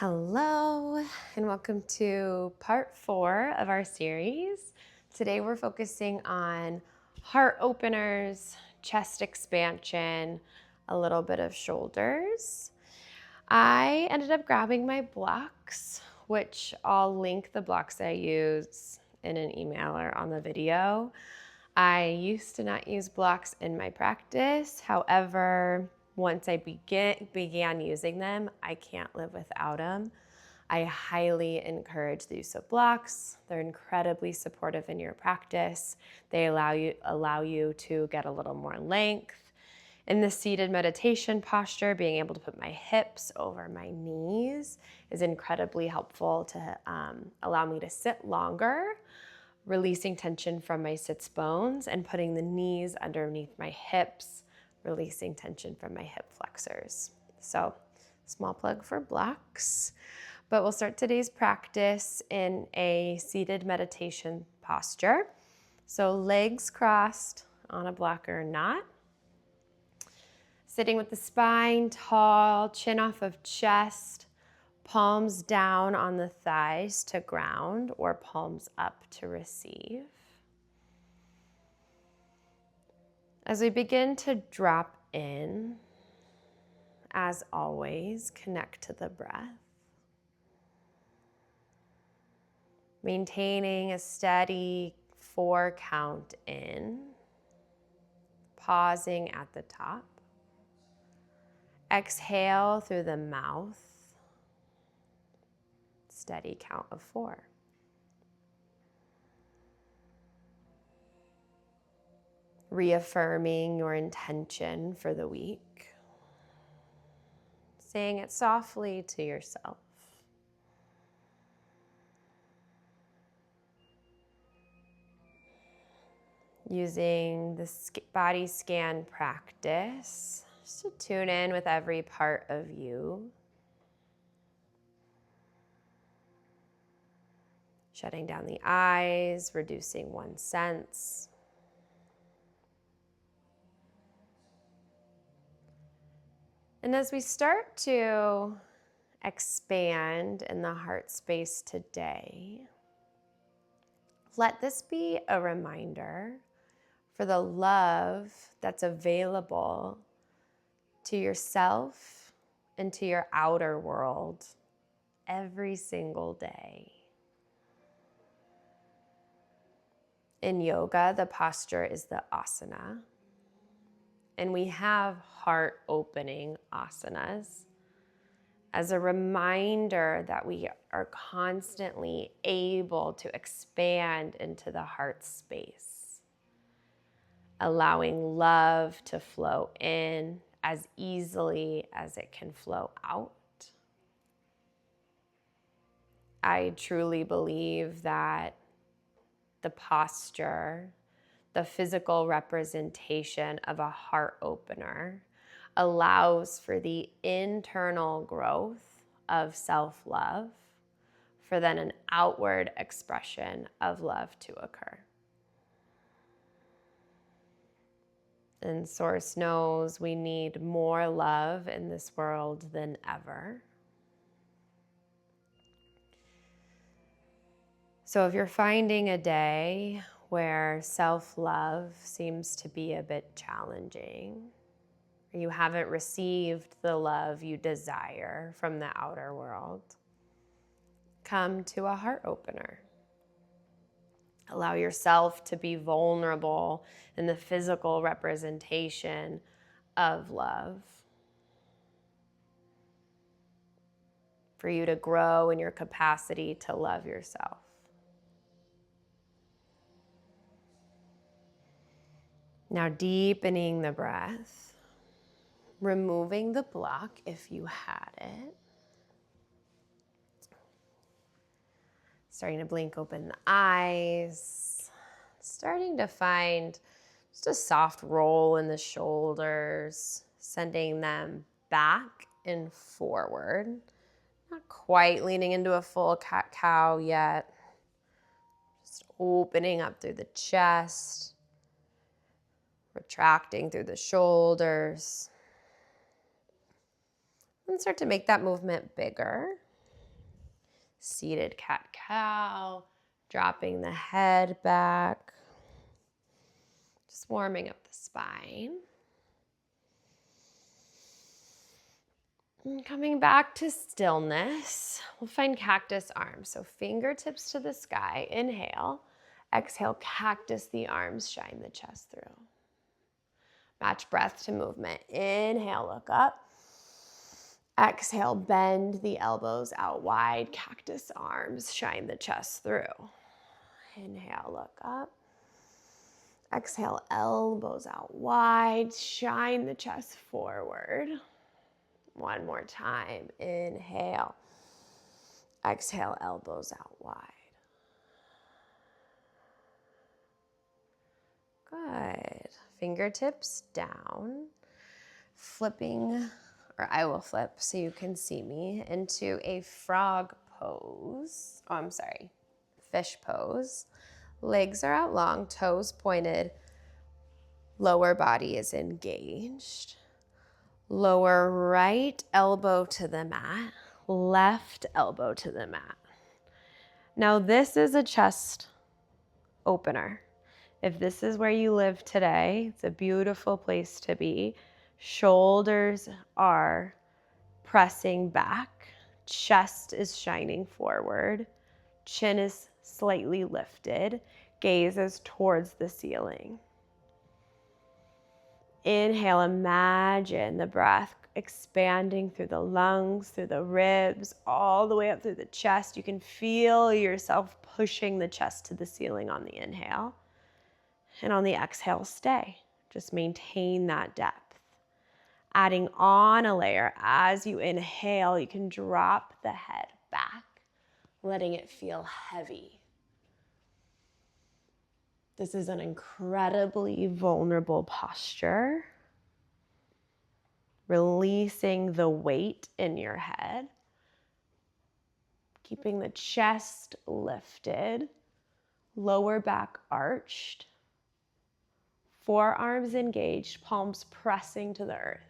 Hello, and welcome to part 4 of our series. Today we're focusing on heart openers, chest expansion, a little bit of shoulders. I ended up grabbing my blocks, which I'll link the blocks I use in an email or on the video. I used to not use blocks in my practice. However, once I began using them, I can't live without them. I highly encourage the use of blocks. They're incredibly supportive in your practice. They allow you to get a little more length. In the seated meditation posture, being able to put my hips over my knees is incredibly helpful to allow me to sit longer, releasing tension from my sits bones and putting the knees underneath my hips, releasing tension from my hip flexors. So, small plug for blocks. But we'll start today's practice in a seated meditation posture. So legs crossed on a block or not. Sitting with the spine tall, chin off of chest, palms down on the thighs to ground or palms up to receive. As we begin to drop in, as always, connect to the breath. Maintaining a steady 4 count in, pausing at the top. Exhale through the mouth, steady count of 4. Reaffirming your intention for the week, saying it softly to yourself. Using the body scan practice just to tune in with every part of you. Shutting down the eyes, reducing one sense. And as we start to expand in the heart space today, let this be a reminder for the love that's available to yourself and to your outer world every single day. In yoga, the posture is the asana, and we have heart-opening asanas as a reminder that we are constantly able to expand into the heart space, allowing love to flow in as easily as it can flow out. I truly believe that the posture, the physical representation of a heart opener, allows for the internal growth of self-love, for then an outward expression of love to occur. And Source knows we need more love in this world than ever. So if you're finding a day where self-love seems to be a bit challenging, or you haven't received the love you desire from the outer world, come to a heart opener. Allow yourself to be vulnerable in the physical representation of love. For you to grow in your capacity to love yourself. Now deepening the breath, removing the block if you had it. Starting to blink open the eyes. Starting to find just a soft roll in the shoulders, sending them back and forward. Not quite leaning into a full cat-cow yet. Just opening up through the chest. Retracting through the shoulders. And start to make that movement bigger. Seated cat-cow, dropping the head back, just warming up the spine. And coming back to stillness, we'll find cactus arms. So fingertips to the sky, inhale. Exhale, cactus the arms, shine the chest through. Match breath to movement. Inhale, look up. Exhale, bend the elbows out wide, cactus arms, shine the chest through. Inhale, look up. Exhale, elbows out wide, shine the chest forward. One more time. Inhale. Exhale, elbows out wide. Good. Fingertips down. Flipping, or I will flip so you can see me, into a frog pose. Oh, I'm sorry. Fish pose. Legs are out long, toes pointed. Lower body is engaged. Lower right elbow to the mat, left elbow to the mat. Now this is a chest opener. If this is where you live today, it's a beautiful place to be. Shoulders are pressing back, chest is shining forward, chin is slightly lifted, gaze is towards the ceiling. Inhale, imagine the breath expanding through the lungs, through the ribs, all the way up through the chest. You can feel yourself pushing the chest to the ceiling on the inhale. And on the exhale, stay. Just maintain that depth. Adding on a layer as you inhale, you can drop the head back, letting it feel heavy. This is an incredibly vulnerable posture. Releasing the weight in your head. Keeping the chest lifted. Lower back arched. Forearms engaged, palms pressing to the earth.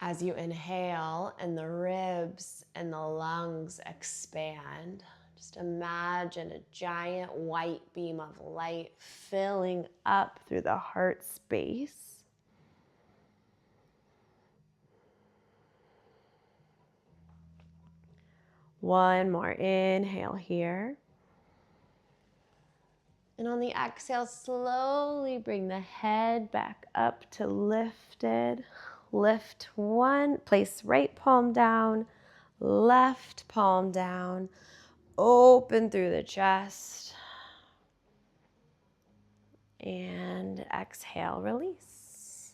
As you inhale and the ribs and the lungs expand, just imagine a giant white beam of light filling up through the heart space. One more inhale here. And on the exhale, slowly bring the head back up to lifted. Lift one, place right palm down, left palm down, open through the chest. And exhale, release.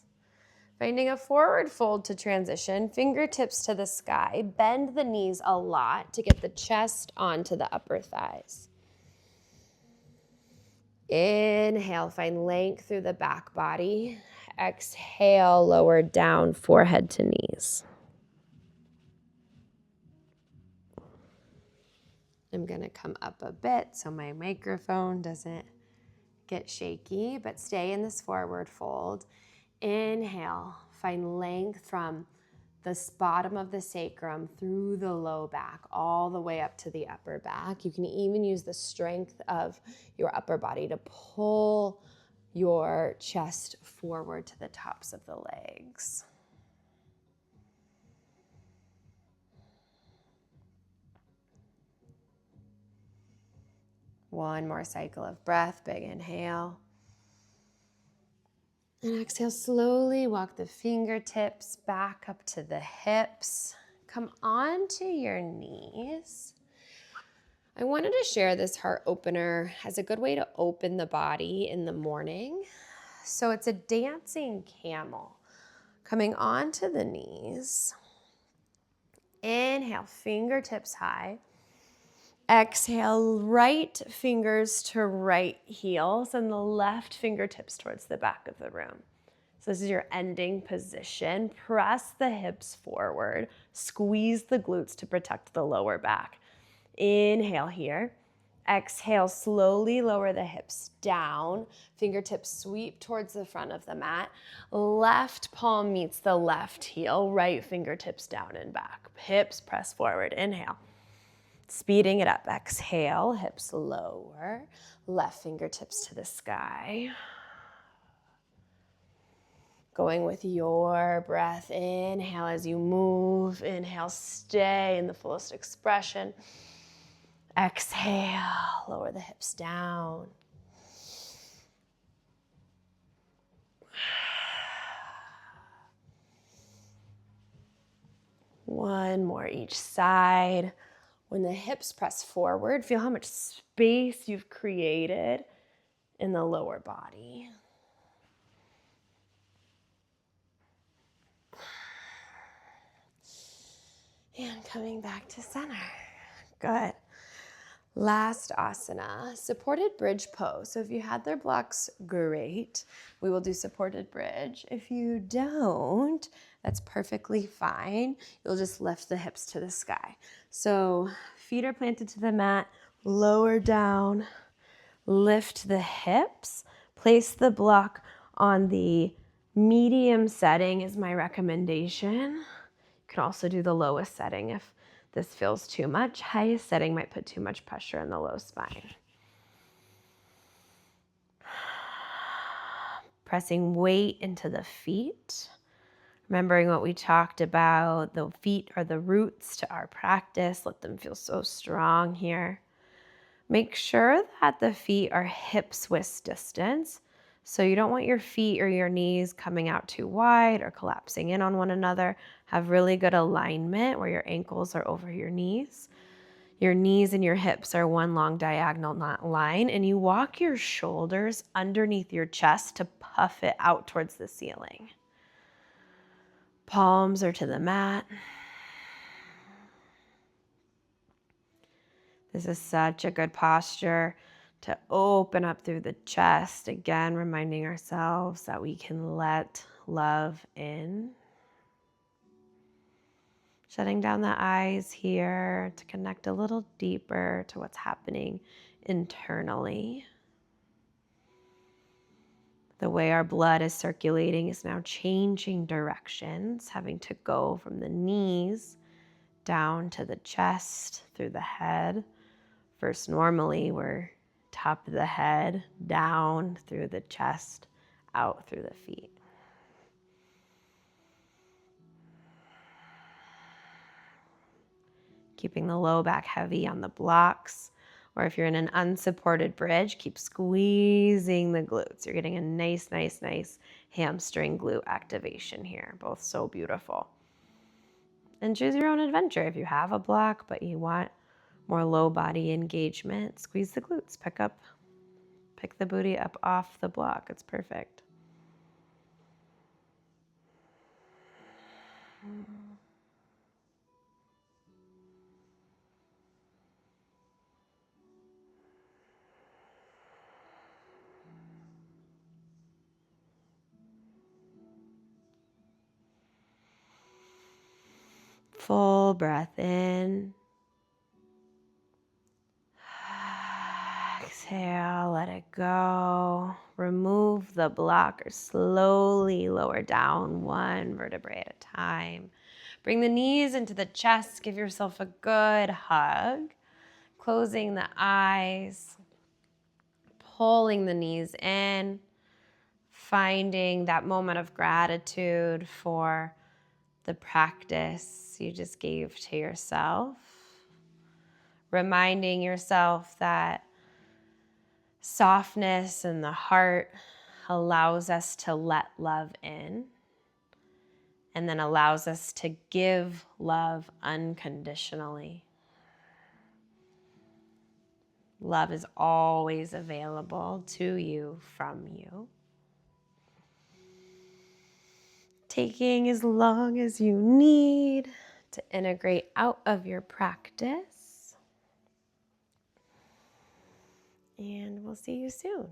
Finding a forward fold to transition, fingertips to the sky, bend the knees a lot to get the chest onto the upper thighs. Inhale, find length through the back body. Exhale, lower down, forehead to knees. I'm gonna come up a bit so my microphone doesn't get shaky, but stay in this forward fold. Inhale, find length from the bottom of the sacrum through the low back, all the way up to the upper back. You can even use the strength of your upper body to pull your chest forward to the tops of the legs. One more cycle of breath, big inhale. And exhale, slowly walk the fingertips back up to the hips. Come onto your knees. I wanted to share this heart opener as a good way to open the body in the morning. So it's a dancing camel. Coming onto the knees. Inhale, fingertips high. Exhale, right fingers to right heels and the left fingertips towards the back of the room. So this is your ending position. Press the hips forward. Squeeze the glutes to protect the lower back. Inhale here. Exhale, slowly lower the hips down. Fingertips sweep towards the front of the mat. Left palm meets the left heel, right fingertips down and back. Hips press forward, inhale. Speeding it up, exhale, hips lower. Left fingertips to the sky. Going with your breath, inhale as you move. Inhale, stay in the fullest expression. Exhale, lower the hips down. One more each side. When the hips press forward, feel how much space you've created in the lower body. And coming back to center. Good. Last asana, supported bridge pose. So if you had their blocks, great. We will do supported bridge. If you don't, that's perfectly fine. You'll just lift the hips to the sky. So feet are planted to the mat, lower down, lift the hips, place the block on the medium setting is my recommendation. You can also do the lowest setting if this feels too much. Highest setting might put too much pressure in the low spine. Pressing weight into the feet. Remembering what we talked about, the feet are the roots to our practice. Let them feel so strong here. Make sure that the feet are hip-width distance. So you don't want your feet or your knees coming out too wide or collapsing in on one another. Have really good alignment where your ankles are over your knees. Your knees and your hips are one long diagonal line, and you walk your shoulders underneath your chest to puff it out towards the ceiling. Palms are to the mat. This is such a good posture to open up through the chest. Again, reminding ourselves that we can let love in. Shutting down the eyes here to connect a little deeper to what's happening internally. The way our blood is circulating is now changing directions, having to go from the knees down to the chest, through the head. First, normally we're top of the head, down through the chest, out through the feet. Keeping the low back heavy on the blocks, or if you're in an unsupported bridge, keep squeezing the glutes. You're getting a nice hamstring glute activation here, both so beautiful. And choose your own adventure. If you have a block, but you want more low body engagement, squeeze the glutes, pick the booty up off the block. It's perfect. Full breath in. Exhale, let it go. Remove the block or slowly lower down one vertebrae at a time. Bring the knees into the chest. Give yourself a good hug. Closing the eyes. Pulling the knees in. Finding that moment of gratitude for the practice you just gave to yourself. Reminding yourself that softness in the heart allows us to let love in, and then allows us to give love unconditionally. Love is always available to you, from you. Taking as long as you need to integrate out of your practice. And we'll see you soon.